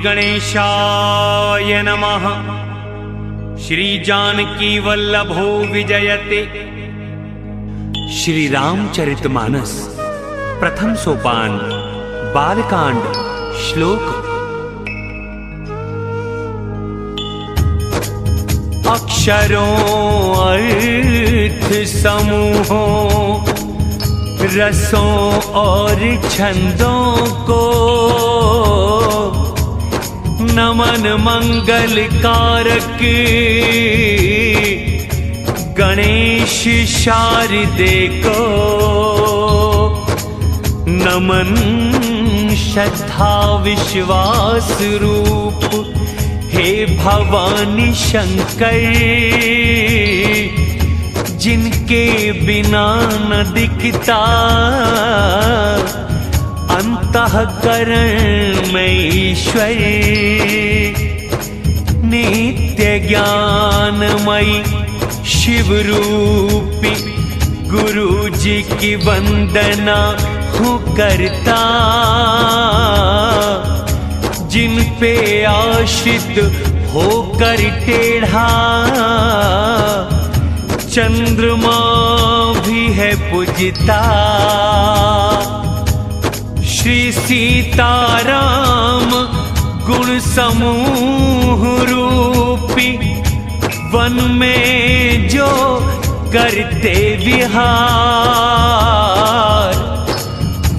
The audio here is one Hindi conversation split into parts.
गणेशाय नमः। श्री जानकी वल्लभो विजयते। श्री रामचरितमानस प्रथम सोपान बालकांड श्लोक। अक्षरों अर्थ समूहों रसों और छंदों को नमन मंगल कारक गणेश शारदे को। नमन श्रद्धा विश्वास रूप हे भवानी शंकर, जिनके बिना न दिखता अंतःकरण में ईश्वर। नित्य ज्ञानमयी शिव रूपी गुरु जी की वंदना हूँ करता, जिन पे आश्रित होकर टेढ़ा चंद्रमा भी है पूजता। श्री सीताराम गुण समूह रूपी वन में जो करते विहार।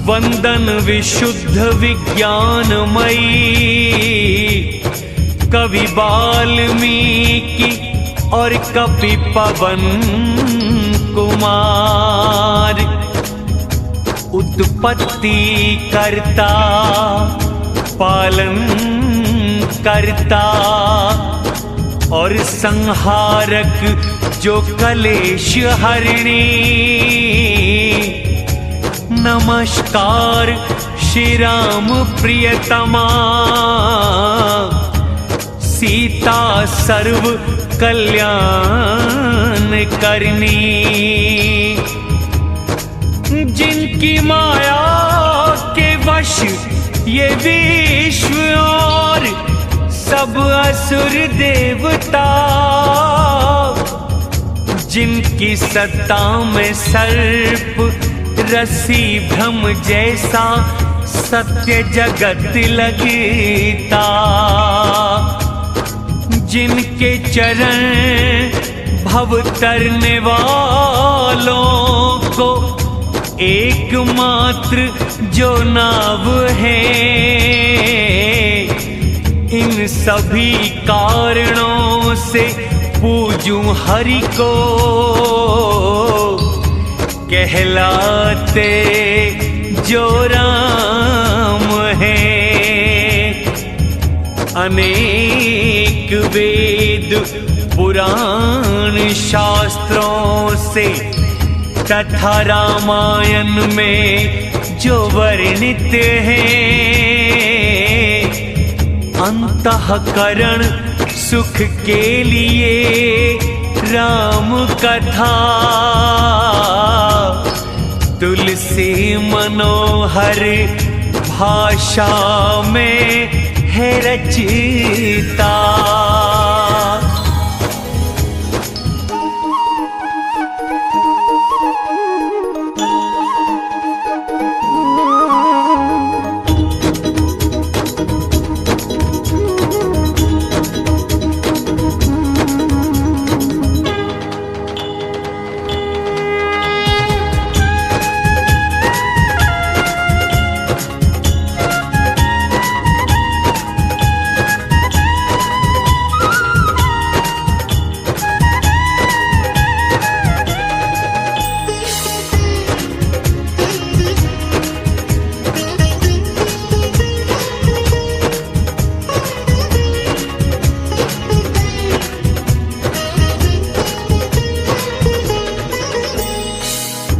वंदन विशुद्ध विज्ञानमयी कवि वाल्मीकि और कपि पवन कुमार। उत्पत्ति करता पालन करता और संहारक जो कलेश हरिणी। नमस्कार श्री राम प्रियतमा, सीता सर्व कल्याण करनी। जिनकी माया के वश ये विश्व और सब असुर देवता, जिनकी सत्ता में सर्प रस्सी भ्रम जैसा सत्य जगत लगता। जिनके चरण भव तरने वालों को एकमात्र जो नाव है। इन सभी कारणों से पूजूं हरि को, कहलाते जो राम है। अनेक वेद पुराण शास्त्रों से तथा रामायण में जो वर्णित है, अंतःकरण सुख के लिए राम कथा। तुलसी मनोहर भाषा में है रचिता।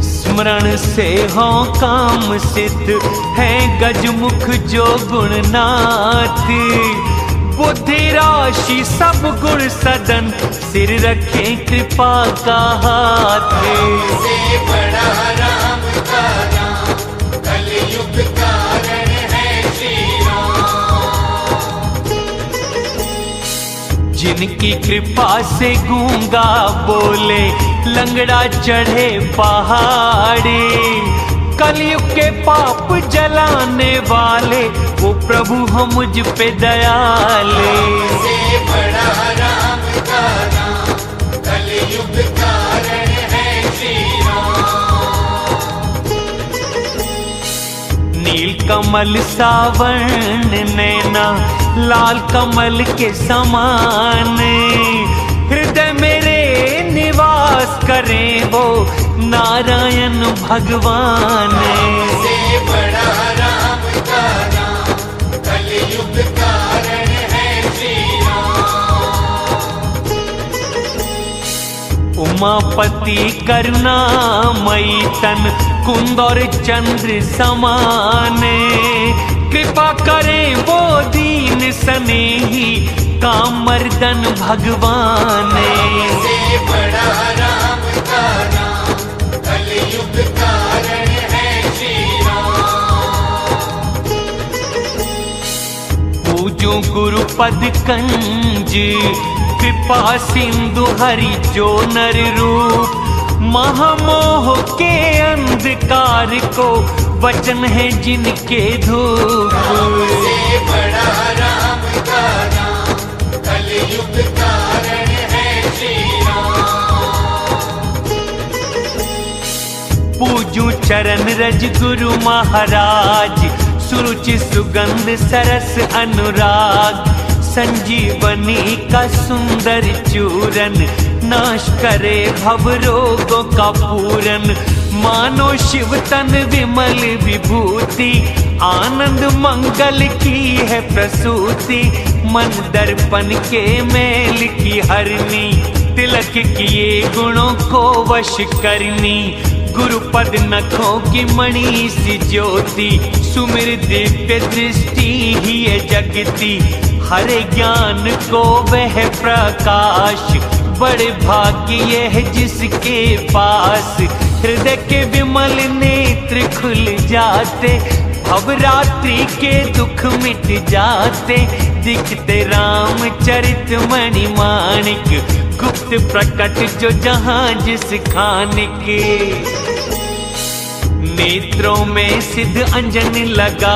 स्मरण से हो काम सिद्ध है गजमुख जो गुणनाथ। बुद्धि राशि सब गुण सदन सिर रखे कृपा का हाथ। से बड़ा राम का नाम कलयुग कारण है श्री राम। जिनकी कृपा से गूंगा बोले, लंगड़ा चढ़े पहाड़ी। कलयुग के पाप जलाने वाले वो प्रभु हो मुझ पे दयाले। से बड़ा राम का नाम, कलयुग कारण है श्री राम। नील कमल सावर्ण नैना, लाल कमल के समान, हृदय मेरे निवास करें वो नारायण भगवान। से बड़ा राम का नाम, कलयुग कारण है श्री राम। उमापति करुणामयी तन, कुंद और चंद्र समान, कृपा करें वो दीन स्नेही कामर्दन भगवान। से बड़ा राम का नाम, कलयुग कारण है श्री राम। पूजो गुरुपद कंज, कृपा सिंधु हरि जो नर रूप, महामोह के अंधकार को वचन है जिनके धूप। से बड़ा राम का नाम, कलयुग कारण है श्री राम। पूजू चरण रज गुरु महाराज, सुरुचि सुगंध सरस अनुराग, संजीवनी का सुंदर चूरन, नाश करे भव रोगों का पूरन। मानो शिव तन विमल विभूति, आनंद मंगल की है प्रसूति। मन दर्पण के मेल की हरनी, तिलक किए गुणों को वश करनी। गुरुपद नखों की मणि सी ज्योति, सुमिर दिव्य दृष्टि ही है जगती। हरे ज्ञान को वह प्रकाश, बड़े भाग्य यह जिसके पास। हृदय के विमल नेत्र खुल जाते, भवरात्रि के दुख मिट जाते। दिखते रामचरित मणि माणिक, गुप्त प्रकट जो जहां जिस खान के। नेत्रों में सिद्ध अंजन लगा,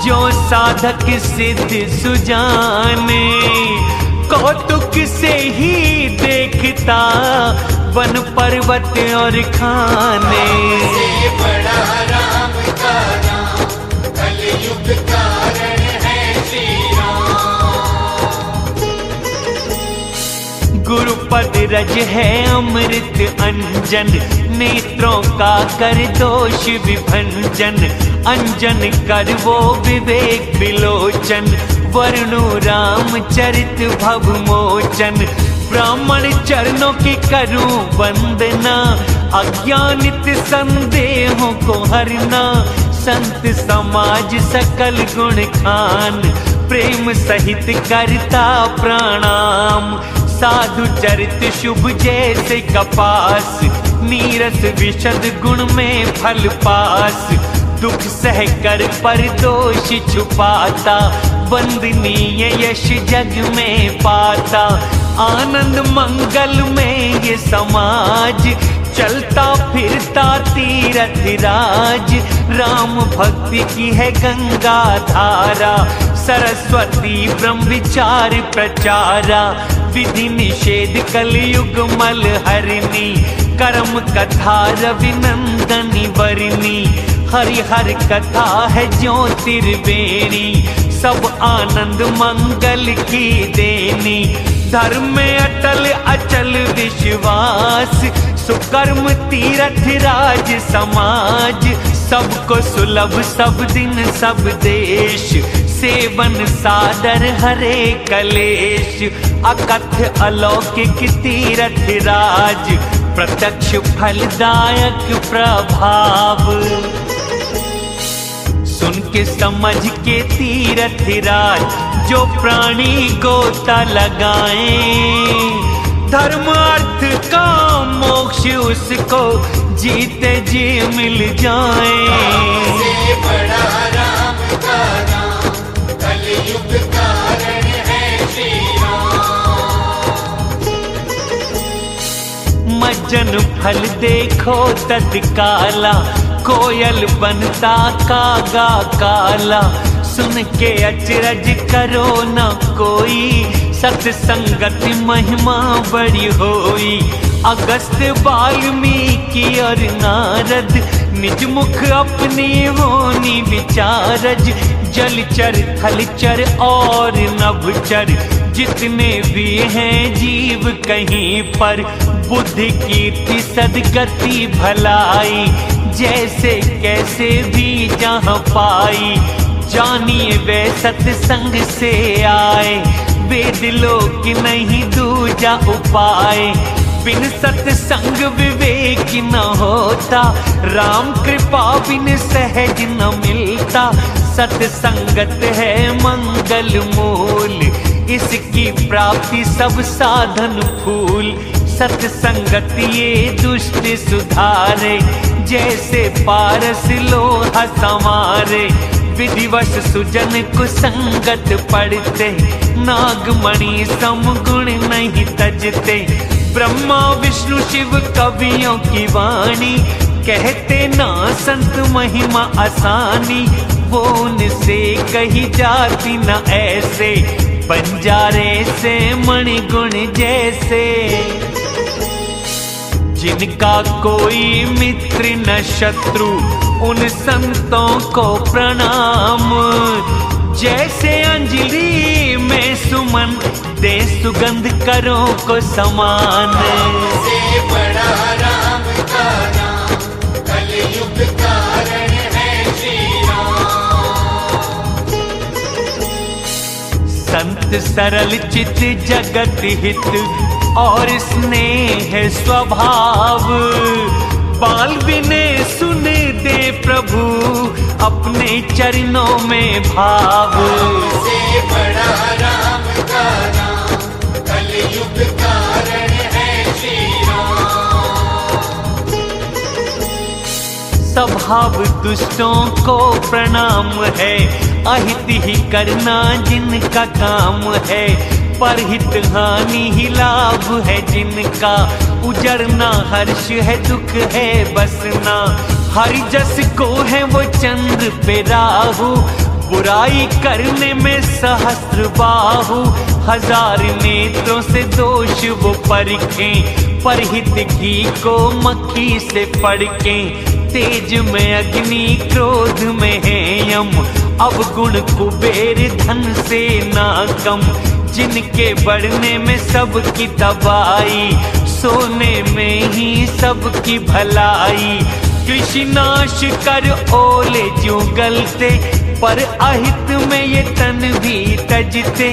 जो साधक सिद्ध सुजाने। कौतुक से ही देखता वन पर्वत और खाने। से बड़ा राम का नाम, कलयुग कारण है श्री राम। गुरुपद रज है अमृत अंजन, नेत्रों का कर दोष विभंजन। अंजन कर वो विवेक विलोचन, वर्णु रामचरित भव मोचन। ब्राह्मण चरणों की करूं वंदना, अज्ञानित संदेहों को हरना। संत समाज सकल गुण खान, प्रेम सहित करता प्रणाम। साधु चरित शुभ जैसे कपास, नीरस विशद गुण में फल पास। दुख सह कर पर दोष छुपाता, वंदनीय यश जग में पाता। आनंद मंगल में ये समाज, चलता फिरता तीरथ राज। राम भक्ति की है गंगा धारा, सरस्वती ब्रह्मचार प्रचारा। विधि निषेध कलयुग मल हरिणी, कर्म कथा रविनंदनी वरनी। हरिहर कथा है ज्योतिर्वेणी, सब आनंद मंगल की देनी। धर्म में अटल अचल विश्वास, सुकर्म तीरथ राज समाज। सबको सुलभ सब दिन सब देश, सेवन सादर हरे कलेश। अकथ अलौकिक तीरथ राज, प्रत्यक्ष फलदायक प्रभाव। सुन के समझ के तीरथ राज, जो प्राणी गोता लगाए। धर्म अर्थ काम मोक्ष उसको जीते जी मिल जाए। से बड़ा राम का नाम, कलयुग कारण है श्री राम। भजन फल देखो तत्काला, कोयल बनता कागा काला। सुन के अचरज करो न कोई, सत्संगत महिमा बड़ी होई। अगस्त वाल्मीकि और नारद, निज मुख अपनी होनी विचारज। जलचर थलचर और नभचर, जितने भी हैं जीव कहीं पर। बुद्धि कीर्ति सदगति भलाई, जैसे कैसे भी जहाँ पाई। जानिए वे सत्संग से आए, वेद लोक नहीं दूजा उपाय। बिन सत्संग विवेक न होता, राम कृपा बिन सहज न मिलता। सत्संगत है मंगल मूल, इसकी प्राप्ति सब साधन फूल। सत्संगत ये दुष्ट सुधारे, जैसे पारस लोहा संवारे। विधिवश सुजन कुसंगत पढ़ते, नागमणि समगुण नहीं तजते। ब्रह्मा विष्णु शिव कवियों की वाणी, कहते ना संत महिमा आसानी। वो उनसे कही जाती न ऐसे, बंजारे से मणिगुण जैसे। जिनका कोई मित्र न शत्रु, उन संतों को प्रणाम। जैसे अंजलि में सुमन, दे सुगंध करो को समान। से बड़ा राम का नाम, कलयुग कारण है श्री राम। संत सरल चित जगत हित, और स्नेह स्वभाव। बाल विनय सुन दे प्रभु, अपने चरणों में भाव। से बड़ा राम का नाम, कलयुग कारण है श्री राम। स्वभाव दुष्टों को प्रणाम है, अहित ही करना जिनका काम है। परहित हानि ही लाभ है जिनका, उजरना हर्ष है दुख है बसना। हरि जस को है वो चंद्र पे राहु, बुराई करने में सहस्त्र बाहु। हजार नेत्रों से दोष वो परखें, परहित घी को मक्खी से फड़कें। तेज में अग्नि क्रोध में है यम, अवगुण कुबेर धन से ना कम। जिनके बढ़ने में सबकी तबाही, सोने में ही सबकी भलाई। कृषि नाश कर ओले जो गलते, पर अहित में ये तन भी तजते।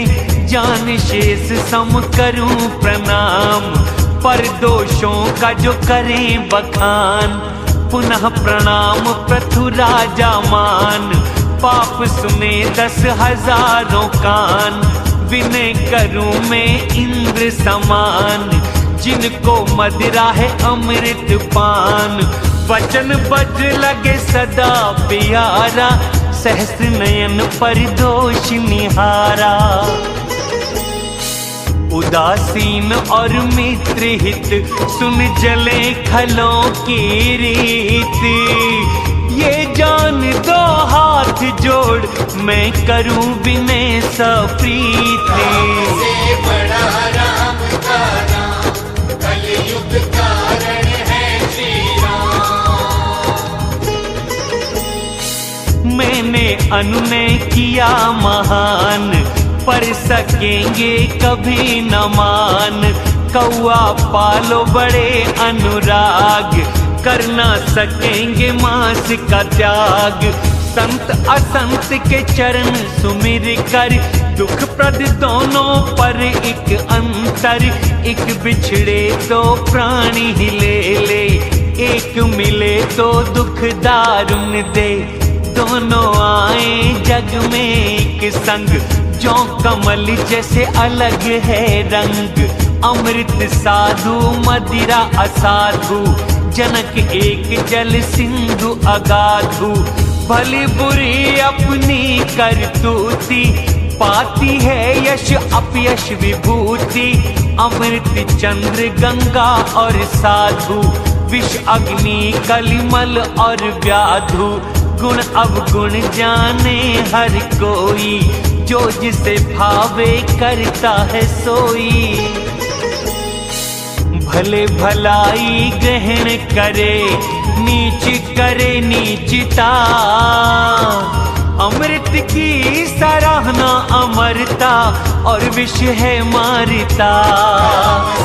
जान शेष सम करूं प्रणाम, पर दोषों का जो करें बखान। पुनः प्रणाम प्रथु राजा मान, पाप सुने 10,000 कान। विनय करूं मैं इंद्र समान, जिनको मदिरा है अमृत पान। वचन बज लगे सदा प्यारा, सहस्र नयन पर दोष निहारा। उदासीन और मित्र हित, सुन जले खलों की रीत। ये जान दो हाथ जोड़, मैं करूं विनय सप्रीति। से बड़ा राम का नाम, कलयुग कारण है श्री राम। मैंने अनुनय किया महान, पर सकेंगे कभी न मान। कौआ पालो बड़े अनुराग, कर ना सकेंगे मांस का त्याग। संत असंत के चरण सुमिर कर, दुख प्रद दोनों पर एक अंतर। एक बिछड़े तो प्राणी ही ले ले, एक मिले तो दुख दारुण दे। दोनों आए जग में एक संग, जो कमल जैसे अलग है रंग। अमृत साधु मदिरा असाधु, जनक एक जल सिंधु अगाधु। भली बुरी अपनी करतूती, पाती है यश अपयश विभूति, अमृत चंद्र गंगा और साधु, विष अग्नि कलिमल और व्याधु, गुण अवगुण जाने हर कोई, जो जिसे भावे करता है सोई। भले भलाई ग्रहण करे, नीच करे नीचता, अमृत की सराहना अमरता, और विष है मारता।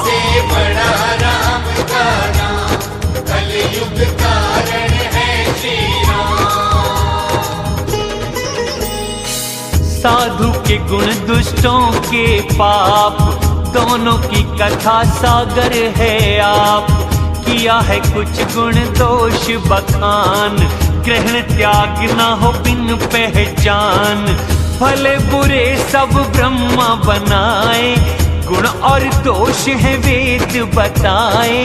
से बड़ा राम का नाम, कलयुग कारण है श्री राम। साधु के गुण दुष्टों के पाप, दोनों की कथा सागर है आप। किया है कुछ गुण दोष बखान, ग्रहण त्याग ना हो बिन पहचान। भले बुरे सब ब्रह्मा बनाए, गुण और दोष है वेद बताए।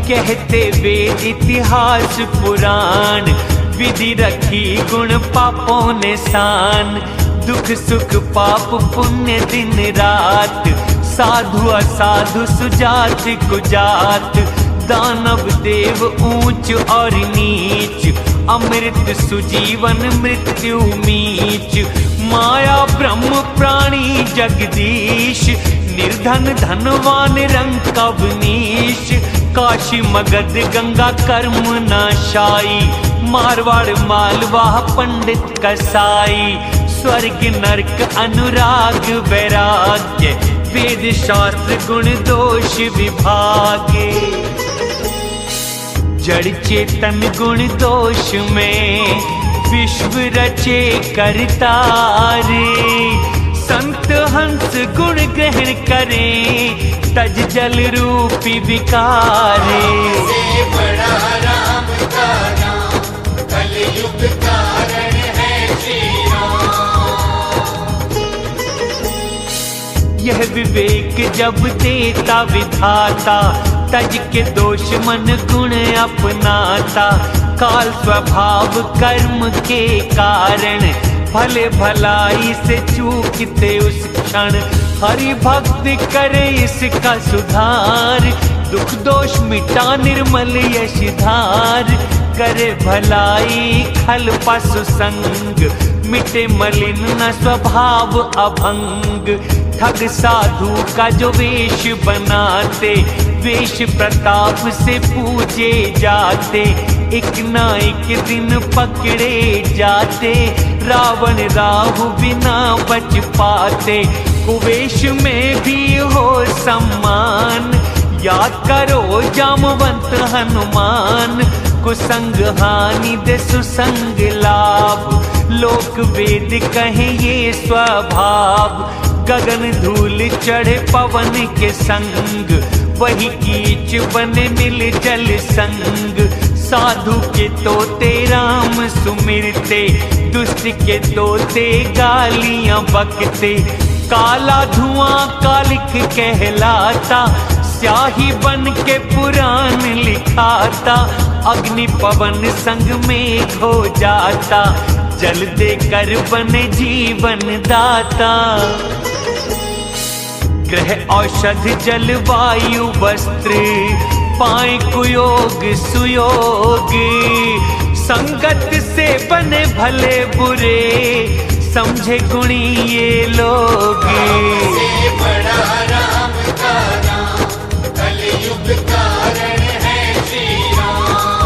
कहते वेद इतिहास पुराण, विधि रखी गुण पापों ने सान। दुख सुख पाप पुण्य दिन रात, साधु असाधु सुजात कुजात। दानव देव ऊंच और नीच, अमृत सुजीवन मृत्यु मीच। माया ब्रह्म प्राणी जगदीश, निर्धन धनवान रंग कवनीश। काशी मगध गंगा कर्म नाशाई, मारवाड़ मालवा पंडित कसाई। स्वर्ग नरक अनुराग वैराग्य, वेद शास्त्र गुण दोष विभागे। जड़ चेतन गुण दोष में, विश्व रचे करतारे। संत हंस गुण ग्रहण करें, तज जल रूपी विकारे। से बड़ा राम का नाम, कलयुग कारण है श्री राम। यह विवेक जब देता विधाता, तज के दोष मन गुण अपनाता। काल स्वभाव कर्म के कारण, भले भलाई से चूकते उस क्षण। हरि भक्ति करे इसका सुधार, दुख दोष मिटा निर्मल यश धार। करे भलाई खल पशु संग, मिटे मलिन न स्वभाव अभंग। ठग साधु का जो वेश बनाते, वेश प्रताप से पूजे जाते। एक ना एक दिन पकड़े जाते, रावण राहु बिना बच पाते। कुवेश में भी हो सम्मान, याद करो जामवंत हनुमान। कुसंग हानि दे सुसंग लाभ, लोक वेद कहे ये स्वभाव। गगन धूल चढ़े पवन के संग, वही कीच बने मिल जल संग। साधु के तोते राम सुमिरते, दुष्ट के तोते गालियां बकते। काला धुआं कालिक कहलाता, स्याही बन के पुराण लिखाता। अग्नि पवन संग में खो जाता, जल देकर बने जीवन दाता। ग्रह औषध जल वायु वस्त्र, पाए कुयोग सुयोग। संगत से बने भले बुरे, समझे गुणी ये लोग। से बड़ा राम का नाम, कलयुग कारण है श्री राम।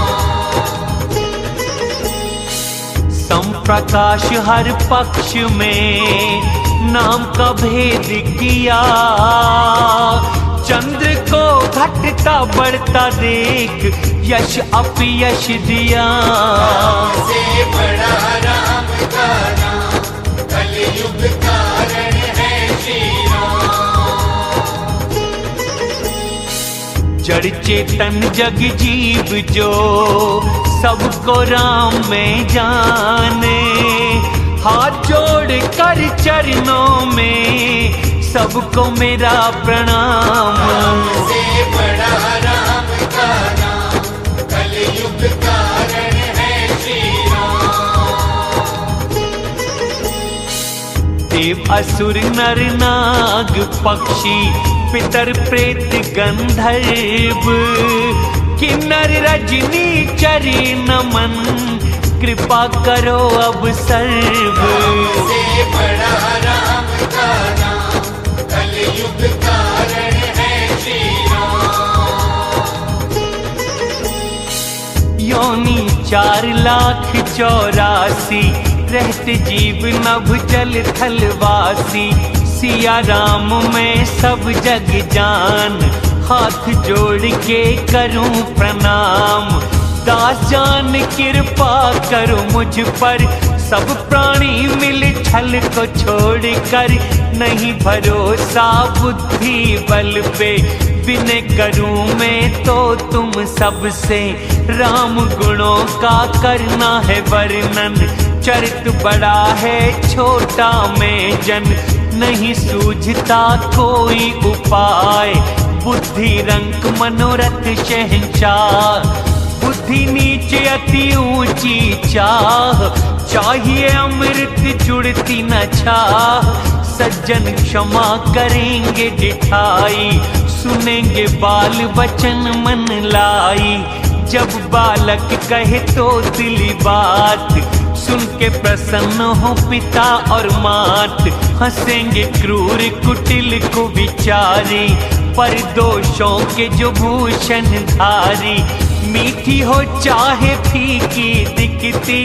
संप्रकाश हर पक्ष में, नाम का भेद किया। चंद्र को घटता बढ़ता देख, यश अपयश दिया। से बड़ा राम का नाम, कलयुग कारण है श्री राम। जड़ चेतन जग जीव जो, सबको राम में जाने। हाथ जोड़ कर चरणों में, सबको मेरा प्रणाम। से बड़ा राम का नाम, कलयुग कारण है श्री राम। देव असुर नर नाग पक्षी पितर प्रेत गंधर्व किन्नर रजनी चरी नमन कृपा करो अब सर्व। से बड़ा राम का नाम कलयुग कारण है श्री राम। योनि 4,84,000 रहते जीव नभ जल थलवासी। सिया राम में सब जग जान हाथ जोड़ के करूं प्रणाम। दास जान कृपा करो मुझ पर सब प्राणी मिल छल को छोड़कर। नहीं भरोसा बुद्धि बल पे विनय करूं मैं तो तुम सबसे। राम गुणों का करना है वर्णन चरित बड़ा है छोटा मैं जन। नहीं सूझता कोई उपाय बुद्धि रंक मनोरथ शहंशाह। बुद्धि नीचे अति ऊंची चाह चाहिए अमृत जुड़ती न चाह। सज्जन क्षमा करेंगे डिठाई सुनेंगे बाल वचन मन लाई। जब बालक कहे तो दिली बात सुन के प्रसन्न हो पिता और मात। हंसेंगे क्रूर कुटिल को विचारी पर दोषों के जो भूषण धारी। मीठी हो चाहे फीकी दिखती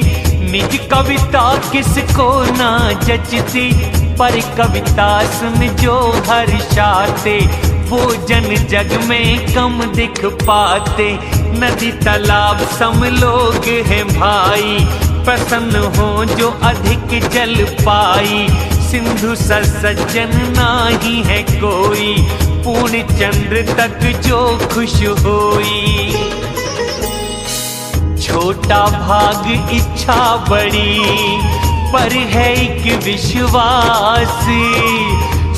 निज कविता किसको ना जचती। पर कविता सुन जो हर्षाते वो जन जग में कम दिख पाते। नदी तालाब सम लोग हैं भाई प्रसन्न हो जो अधिक जल पाई। सिंधु सा सज्जन नाही है कोई पूर्ण चंद्र तक जो खुश होई। छोटा भाग इच्छा बड़ी पर है एक विश्वास।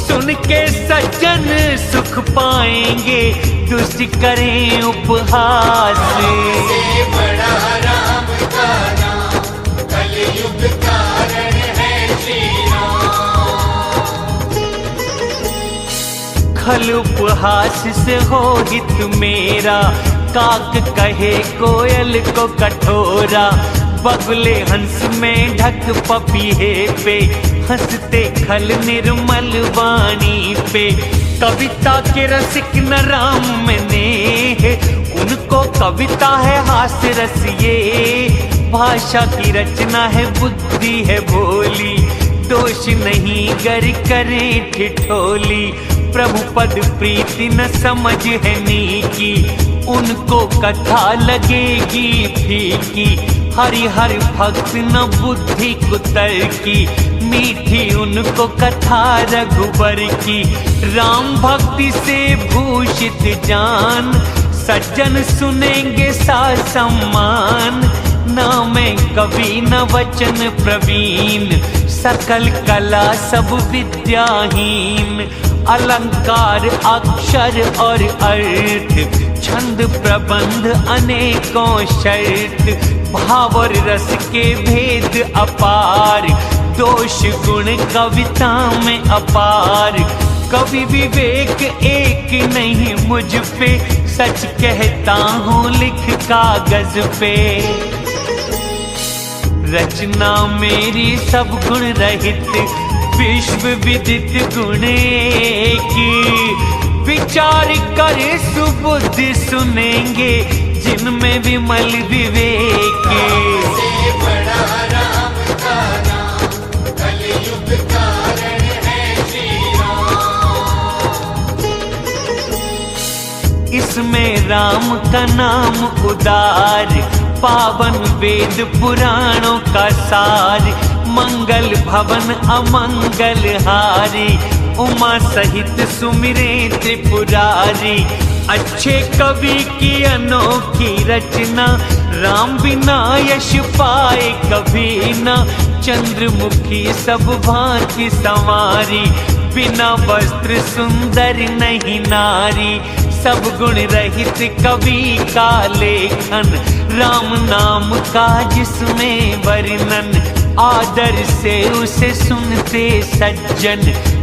सुन के सज्जन सुख पाएंगे दुष्ट करें उपहास। से बड़ा राम का नाम कलयुग कारण है श्री राम। खल उपहास से हो हित मेरा काक कहे कोयल को कठोरा। बगुले हंस में ढक पपीहे पे हंसते खल निर्मल वाणी पे। कविता के रसिक न राम में नेह उनको कविता है हास्य रस ये। भाषा की रचना है बुद्धि है भोली दोष नहीं गर करे ठिठोली। प्रभु पद प्रीति न समझ है नीकी उनको कथा लगेगी फीकी। हरि हरि भक्त न बुद्धि कुतर की मीठी उनको कथा रघुबर की। राम भक्ति से भूषित जान सज्जन सुनेंगे सा सम्मान। न मैं कवि न वचन प्रवीण सकल कला सब विद्याहीन। अलंकार अक्षर और अर्थ छंद प्रबंध अनेकों शर्त। भाव और रस के भेद अपार दोष गुण कविता में अपार। कवि विवेक एक नहीं मुझ पे सच कहता हूँ लिख कागज पे। रचना मेरी सब गुण रहित विश्व विदित गुण की। विचार कर सुबुद्धि सुनेंगे जिनमें विमल विवेक। से बड़ा राम का नाम कलयुग कारण है श्री राम। इसमें राम का नाम उदार पावन वेद पुराणों का सार। मंगल भवन अमंगल हारी उमा सहित सुमिरे त्रिपुरारी। अच्छे कवि की अनोखी रचना राम बिना यश पाए कभी न। चंद्रमुखी सब भांति संवारी बिना वस्त्र सुंदर नहीं नारी। सब गुण रहित कवि का लेखन राम नाम का जिसमें वर्णन। आदर से उसे सुनते सज्जन,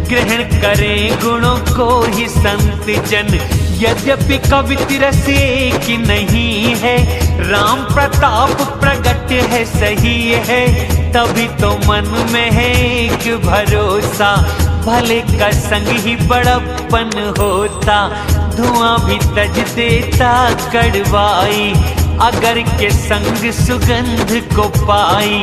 ग्रहण करें गुणों को ही संत जन। यद्यपि कवित रस एक नहीं है, राम प्रताप प्रगट है सही है, तभी तो मन में है एक भरोसा, भले का संग ही बड़प्पन होता। धुआं भी तज देता कड़वाई, अगर के संग सुगंध को पाई।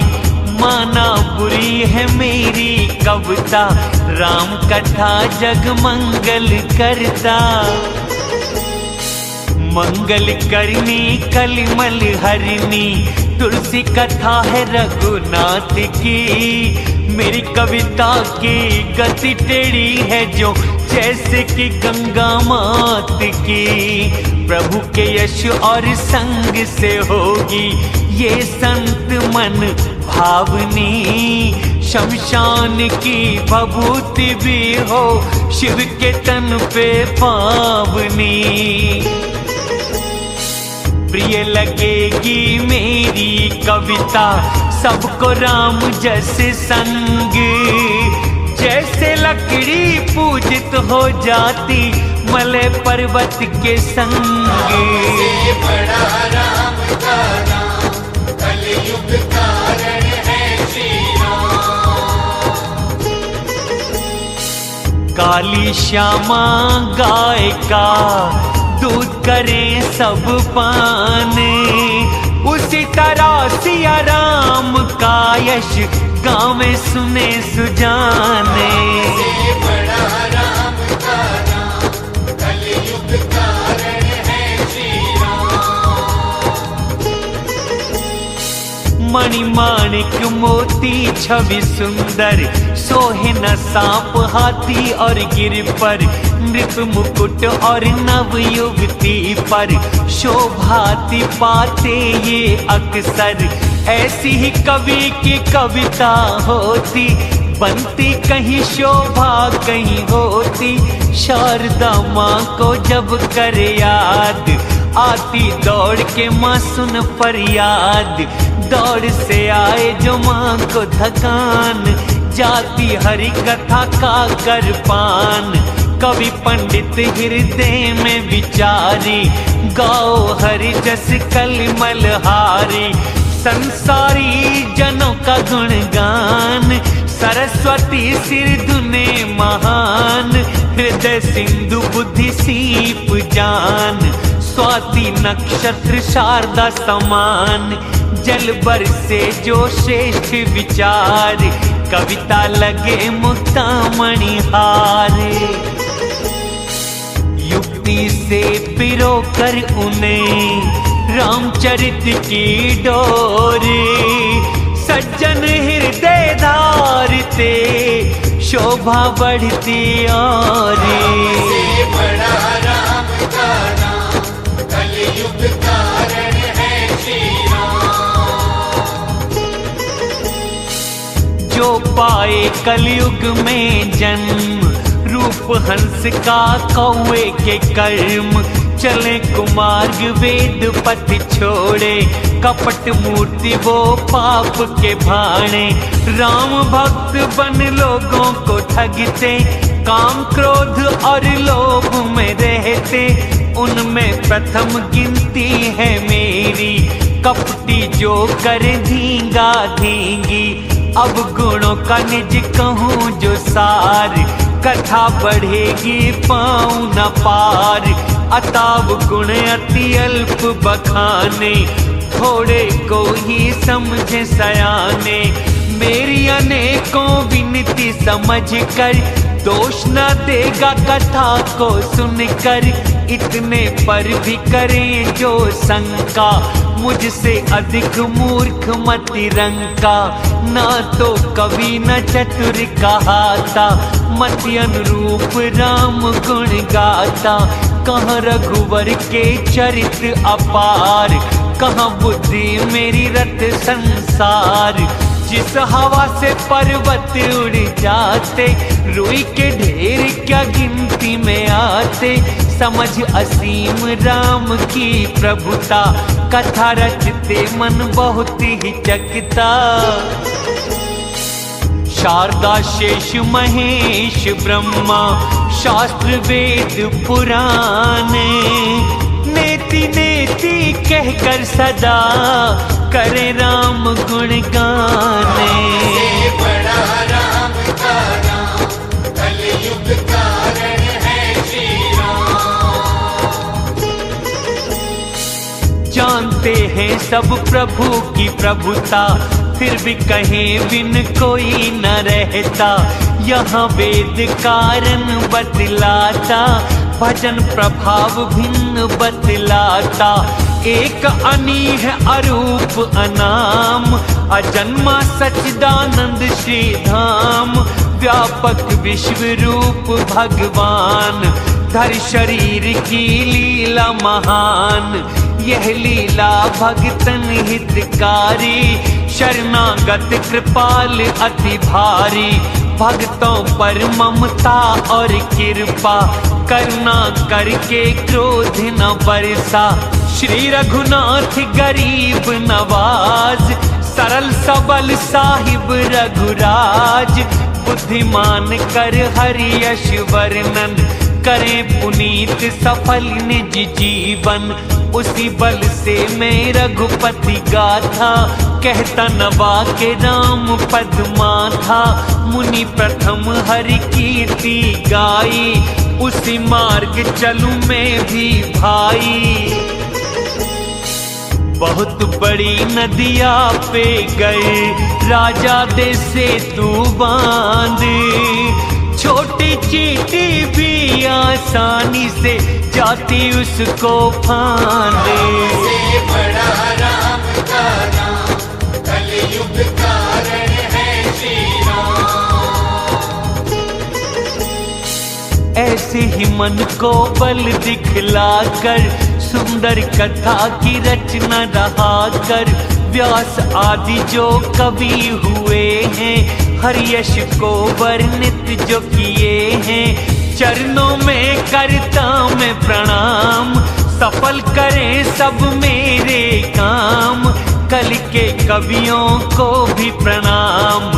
माना बुरी है मेरी कविता, राम कथा जग मंगल करता। मंगल करनी कलिमल हरनी, तुलसी कथा है रघुनाथ की। मेरी कविता की गति टेढ़ी है जो जैसे कि गंगा मात की। प्रभु के यश और संग से होगी ये संत मन भावनी। शमशान की भभूति भी हो शिव के तन पे पावनी। प्रिय लगेगी मेरी कविता सबको राम जैसे संग, जैसे लकड़ी पूजित हो जाती मलय पर्वत के संग। से बड़ा राम का नाम, कलयुग कारण है श्री राम। काली श्यामा गाय का दूध करें सब पान, उसी तरह सिया राम का यश गाँव में सुने सुजाने। से बड़ा राम का नाम, कलयुग कारण है श्री राम। मणिमाणिक मोती छवि सुंदर, सोहे न सांप हाथी और गिर पर। नृप मुकुट और नव युवती पर शोभाती पाते ये अक्सर। ऐसी ही कवि की कविता होती, बनती कहीं शोभा कहीं होती। शारदा माँ को जब कर याद, आती दौड़ के माँ सुन फरियाद। दौड़ से आए जो माँ को थकान, जाती हरि कथा का कर पान। कवि पंडित हृदय में विचारी, गाओ हरि जस कलिमल हारी। संसारी जनों का गुणगान, सरस्वती सिर धुने महान। हृदय सिंधु बुद्धि सीप जान, स्वाति नक्षत्र शारदा समान। जल बरसे जो श्रेष्ठ विचार, कविता लगे मुक्तामणि हार। युक्ति से पिरो कर उन्हें रामचरित की डोर। सज्जन हृदय धारते शोभा बढ़ती और। से बड़ा राम का नाम, कलयुग कारण है श्री राम। जो पाए कलयुग में जन्म, रूप हंस का कौवे के कर्म। चले कुमार्ग वेद पथ छोड़े, कपट मूर्ति वो पाप के भाणे। राम भक्त बन लोगों को ठगते, काम क्रोध और लोभ में रहते। उनमें प्रथम गिनती है मेरी, कपटी जो कर धींगा धींगी। अब गुणों का निज कहूँ जो सार, कथा बढ़ेगी पाऊँ न पार। अताव गुण अति अल्प बखाने, थोड़े को ही समझे सयाने। मेरी अनेकों विनती समझ कर, दोष न देगा कथा को सुनकर। इतने पर भी करें जो शंका, मुझसे अधिक मूर्ख मति रंका। ना तो कवि न चतुर कहाता, मति अनुरूप राम गुण गाता। कहाँ रघुवर के चरित अपार, कहाँ बुद्धि मेरी रत संसार। जिस हवा से पर्वत उड़ जाते, रुई के ढेर क्या गिनती में आते। समझ असीम राम की प्रभुता, कथा रचते मन बहुत ही चकता। शारदा शेष महेश ब्रह्मा शास्त्र वेद पुराण नेति नेति कहकर सदा करे राम गुण गाने। से बड़ा राम का नाम कलयुग कारण है श्री राम। जानते हैं सब प्रभु की प्रभुता फिर भी कहीं बिन कोई न रहता। यहाँ वेद कारण बतलाता भजन प्रभाव भिन्न बतलाता। एक अनीह अरूप अनाम अजन्मा सच्चिदानंद श्री धाम व्यापक विश्व रूप भगवान धर शरीर की लीला महान। यह लीला भगतन हितकारी शरणागत कृपाल अति भारी। भक्तों पर ममता और कृपा करुणा करके क्रोध न बरसा। श्री रघुनाथ गरीब नवाज सरल सबल साहिब रघुराज। बुद्धिमान कर हरि यश वर्णन करें पुनीत सफल निज जीवन। उसी बल से मैं रघुपति गाथा कहता नवा के राम पद्मा था। मुनि प्रथम हरि कीर्ति गाई उसी मार्ग चलूं मैं भी भाई। बहुत बड़ी नदिया पे गए राजा दे सेतु बांध। छोटी चींटी भी आसानी से जाती उसको फांदे। से बड़ा राम का नाम कलयुग कारण है श्री राम। ऐसे ही मन को बल दिखलाकर सुंदर कथा की रचना रहा कर। व्यास आदि जो कवि हुए हैं हरि यश को वर्णित जो किए हैं। चरणों में करता मैं प्रणाम सफल करें सब मेरे काम। कल के कवियों को भी प्रणाम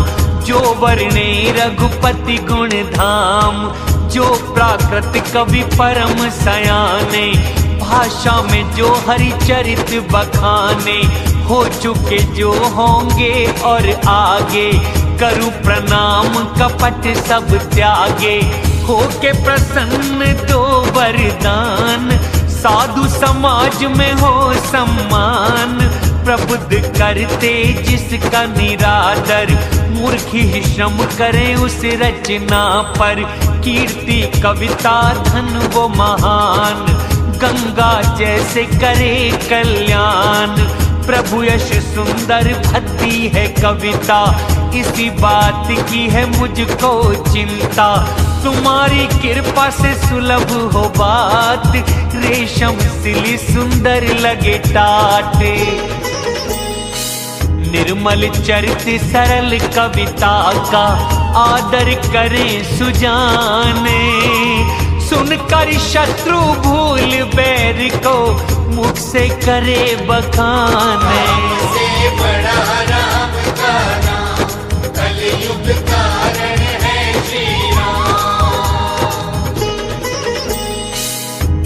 जो वर्णे रघुपति गुण धाम। जो प्राकृत कवि परम सयाने भाषा में जो हरिचरित बखाने। हो चुके जो होंगे और आगे करूं प्रणाम कपट सब त्यागे। हो के प्रसन्न दो वरदान साधु समाज में हो सम्मान। प्रबुद्ध करते जिसका निरादर मूर्ख ही श्रम करे उस रचना पर। कीर्ति कविता धन वो महान गंगा जैसे करे कल्याण। प्रभु यश सुंदर भक्ति है कविता इसी बात की है मुझको चिंता। तुम्हारी कृपा से सुलभ हो बात रेशम सिली सुंदर लगे टाटे। निर्मल चरित सरल कविता का आदर करें सुजाने। सुनकर शत्रु भूल बैर को मुख से करे बखाने। से बड़ा राम का नाम कलयुग कारण है श्री राम।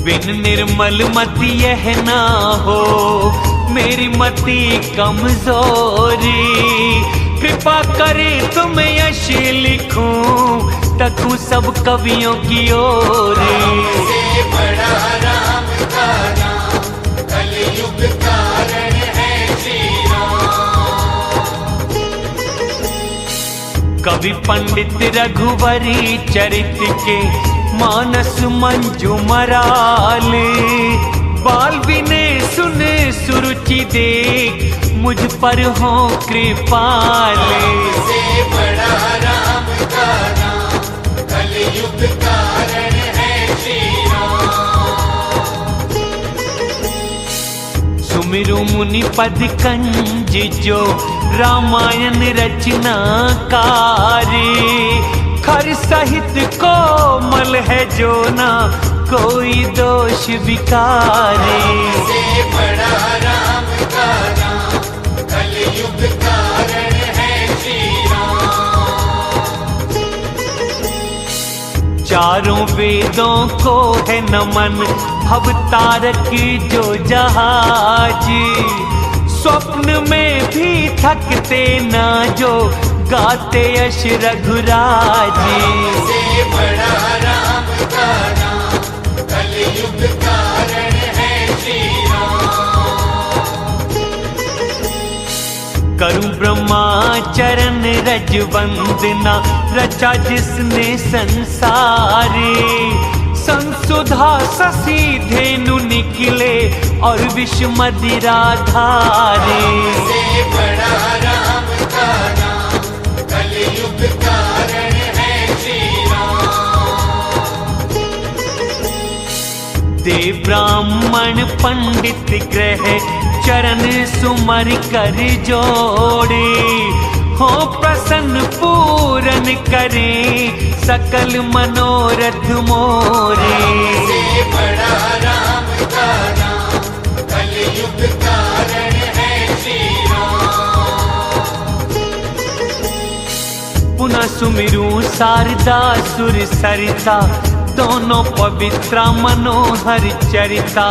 बिन निर्मल मति यह ना हो मेरी मति कमजोरी। कृपा करे तुम यश लिखूं तकूं सब कवियों की ओर। से बड़ा राम का नाम कलयुग कारण है श्री राम। कवि पंडित रघुवरी चरित के मानस मंजू मराले। बाल विनय सुने सुरुचि देख मुझ पर हो कृपाले। से बड़ा राम का नाम कलयुग कारण है श्री राम। सुमिरु मुनि पद कंज जो रामायण रचना कारी। खर सहित कोमल है जो ना कोई दोष विकारे। से बड़ा राम का नाम कलयुग कारण है श्री राम। चारों वेदों को है नमन, भवतारक जो जहाज। स्वप्न में भी थकते ना जो गाते यश रघुराज। से बड़ा राम का नाम, कलयुग कारण है श्री राम। करूं ब्रह्माचरण रज वंदना, रचा जिसने संसारे। संसुधा ससी धेनु निकले और विष मदिरा धारे। से बड़ा राम का नाम, कलयुग कारण है श्री राम। देव ब्राह्मण पंडित ग्रह चरण सुमर कर जोड़े। हो प्रसन्न पूरन करें सकल मनोरथ मोरे। से बड़ा राम का नाम, कलयुग कारण है श्री राम। पुनः सुमिरू शारदा सुर सरिता, दोनों पवित्रा मनोहर चरिता।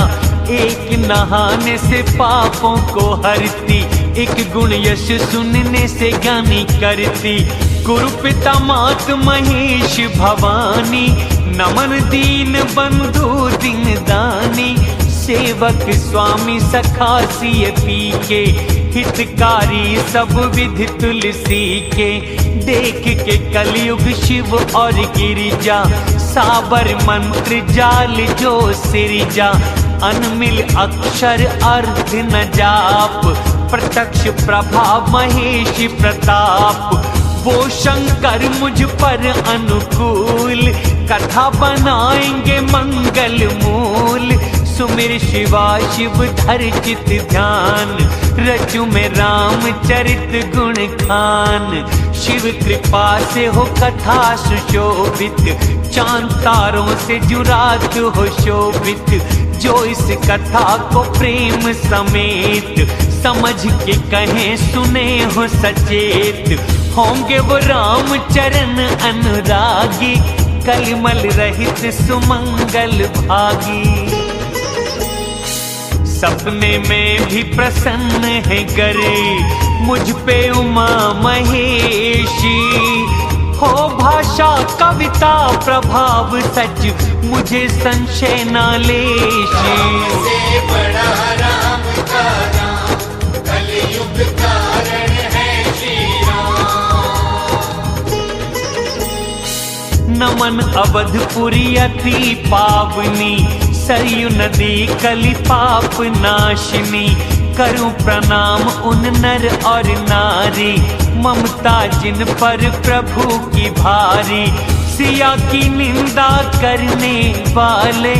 एक नहाने से पापों को हरती, एक गुण यश सुनने से ज्ञानी करती। गुरु पिता मात महेश भवानी, नमन दीन बंधु दिन दानी। सेवक स्वामी सखा सिय पी के, हितकारी सब विधि तुलसी के। देख के कलयुग शिव और गिरिजा, साबर मंत्र जाल जो सिरजा। अनमिल अक्षर अर्थ न जाप, प्रत्यक्ष प्रभाव महेश प्रताप। वो शंकर मुझ पर अनुकूल, कथा बनाएंगे मंगल मूल। सुमिर शिवा शिव धर चित ध्यान, रचु में रामचरित गुण खान। शिव कृपा से हो कथा सुशोभित, चांद तारों से जुरात हो शोभित। जो इस कथा को प्रेम समेत, समझ के कहें सुने हो सचेत। होंगे वो राम चरण अनुरागी, कलमल रहित सुमंगल भागी। सपने में भी प्रसन्न है करे, मुझ पे उमा महेशी। हो भाषा कविता प्रभाव सच, मुझे संशय ना लेशी। से बड़ा राम का नाम, कलयुग कारण है श्री राम। नमन अवधपुरी अति पावनी, सरयू नदी कलि पाप नाशिनी। करूं प्रणाम उन नर और नारी, ममता जिन पर प्रभु की भारी। सिया की निंदा करने वाले,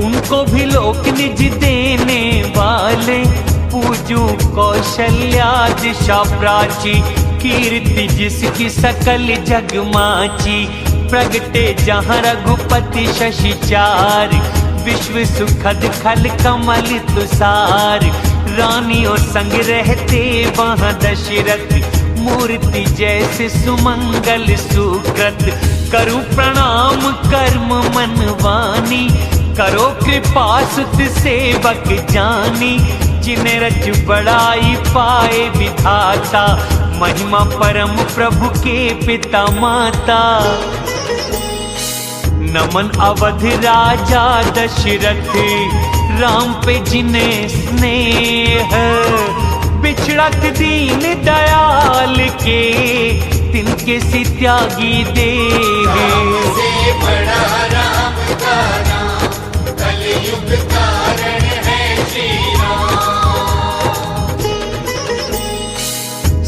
उनको भी लोक निज देने वाले। पूजू कौशल्या दिशा प्राची, कीर्ति जिसकी सकल जगमाची। प्रगटे जहाँ रघुपति शशि चार, विश्व सुखद खल कमल तुषार। रानियों संग रहते वहाँ दशरथ, मूर्ति जैसे सुमंगल सुकृत। करूं प्रणाम कर्म मनवानी, करो कृपा सुत सेवक जानी। जिन्हें रच बड़ाई पाए विधाता, महिमा परम प्रभु के पिता माता। नमन अवध राजा दशरथ, राम पे जिन्हें स्नेह। बिछड़त दीन दयाल के, तिनके सी त्यागी देह। से बड़ा राम का नाम, कलयुग कारण है श्री राम।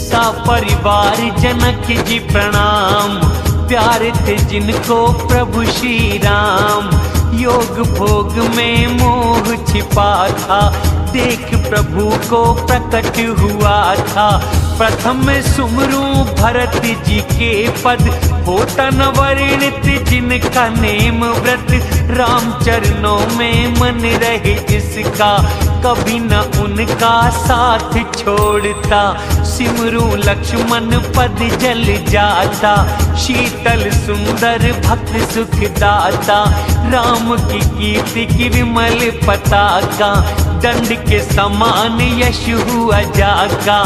सा परिवार जनक जी प्रणाम, प्यारे थे जिनको प्रभु श्री राम। योग भोग में मोह छिपा था, देख प्रभु को प्रकट हुआ था। प्रथम में सुमरू भरत जी के पद, होता न वर्णित जिनका नेम व्रत। राम चरणों में मन रहे जिसका, कभी न उनका साथ छोड़ता। सिमरू लक्ष्मण पद जल जाता, शीतल सुंदर भक्त सुखदाता, राम की कीर्ति की विमल पताका, दंड के समान यश हुआ जाका,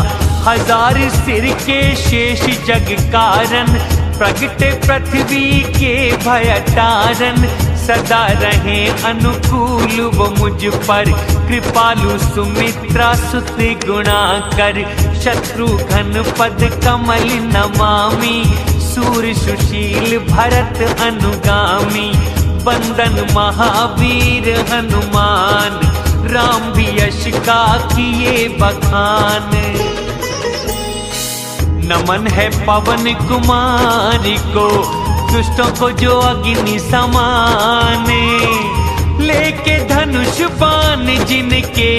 हजार सिर के शेष जग कारण, प्रगटे पृथ्वी के भय तारन, सदा रहे अनुकूल वो मुझ पर, कृपालु सुमित्रा सुत गुणाकर, शत्रुघ्न पद कमल नमामि, सूर सुशील भरत अनुगामी, बंदन महावीर हनुमान, राम भी यश का किए बखान। नमन है पवन कुमारी को, दुष्टों को जो अग्नि समाने, लेके धनुष बाण जिनके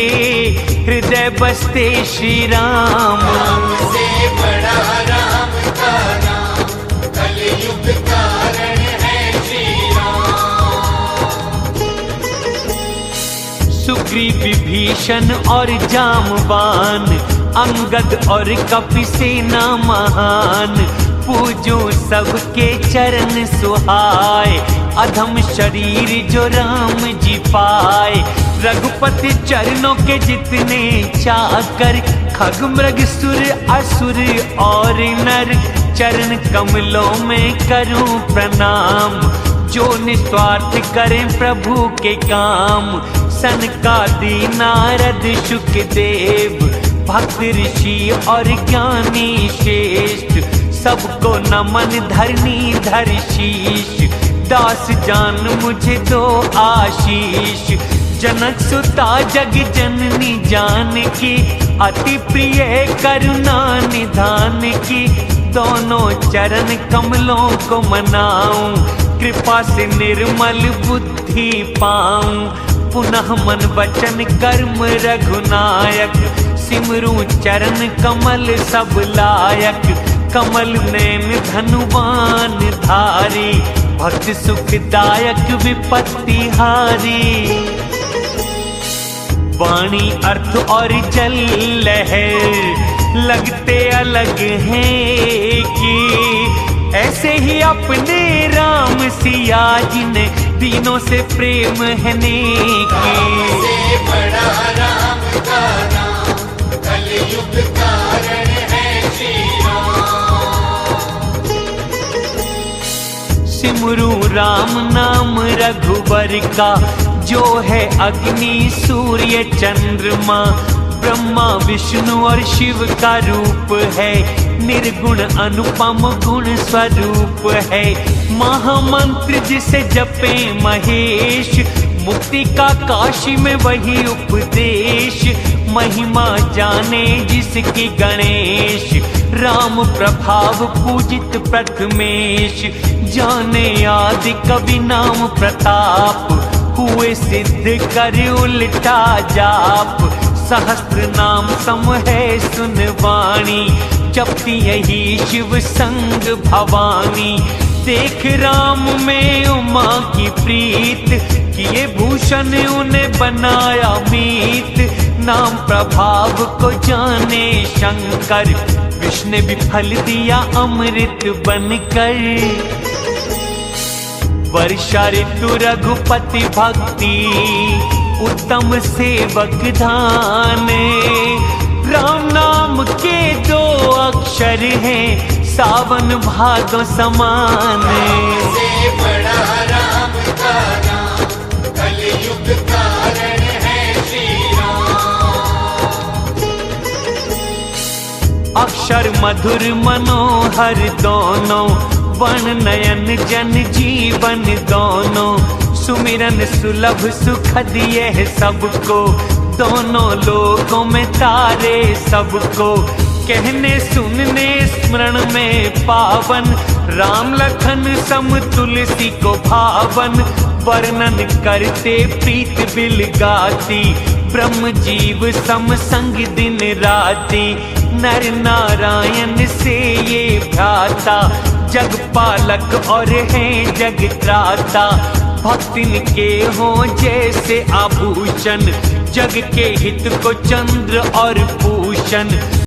हृदय बसते श्री राम। राम से बड़ा राम का नाम, कलयुग कारण है श्री राम। सुग्रीव विभीषण और जामवान, अंगद और कपि सेना महान, पूजो सबके चरण सुहाए, अधम शरीर जो राम जी पाए, रघुपति चरणों के जितने चाकर, खग मृग सुर असुर और नर, चरण कमलों में करूं प्रणाम, जो निस्वार्थ करें प्रभु के काम, सनकादि नारद शुकदेव, भक्त ऋषि और ज्ञानी श्रेष्ठ, सबको नमन धरनी धर शीश, दास जान मुझे दो आशीष, जनक सुता जग जननी जानकी, अति प्रिय करुणा निधान की, दोनों चरण कमलों को मनाऊं, कृपा से निर्मल बुद्धि पाऊं, पुनः मन वचन कर्म रघुनायक, सिमरूं चरण कमल सब लायक, कमल नैन धनुवान धारी, भक्त सुखदायक विपत्ति हारी। वाणी अर्थ और जल लहर लगते अलग हैं कि, ऐसे ही अपने राम सिया जिने तीनों से प्रेम है नेकी। राम से बड़ा राम का नाम, कलयुग कारण है श्री राम। सिमरू राम नाम रघुबर का, जो है अग्नि सूर्य चंद्रमा, ब्रह्मा विष्णु और शिव का रूप है, निर्गुण अनुपम गुण स्वरूप है, महामंत्र जिसे जपे महेश, मुक्ति का काशी में वही उपदेश, महिमा जाने जिसकी गणेश, राम प्रभाव पूजित प्रथमेश, जाने आदि कवि नाम प्रताप, हुए सिद्ध कर उल्टा जाप, सहस्त्र नाम सम है सुनवाणी, जपती यही शिव संग भवानी, देख राम में उमा की प्रीत, किए भूषण उन्हें बनाया मीत, नाम प्रभाव को जाने शंकर, विष्णु भी फल दिया अमृत बनकर। वर्षा ऋतु रघुपति भक्ति, उत्तम सेवक धाने, राम नाम के दो अक्षर हैं, सावन भादो समान। राम से बड़ा राम का नाम, कलयुग कारण है श्री राम। अक्षर मधुर मनोहर दोनों, वन नयन जन जीवन दोनों, सुमिरन सुलभ सुखद यह सबको, दोनों लोकों में तारे सबको, कहने सुनने स्मरण में पावन, राम लखन सम तुलसी को भावन, वर्णन करते प्रीत बिल गाती, ब्रह्म जीव सम संग दिन राती, नर नारायण से ये भ्राता, जग पालक और हैं जग त्राता, भक्तिन के हों जैसे आभूषण, जग के हित को चंद्र और भूषण।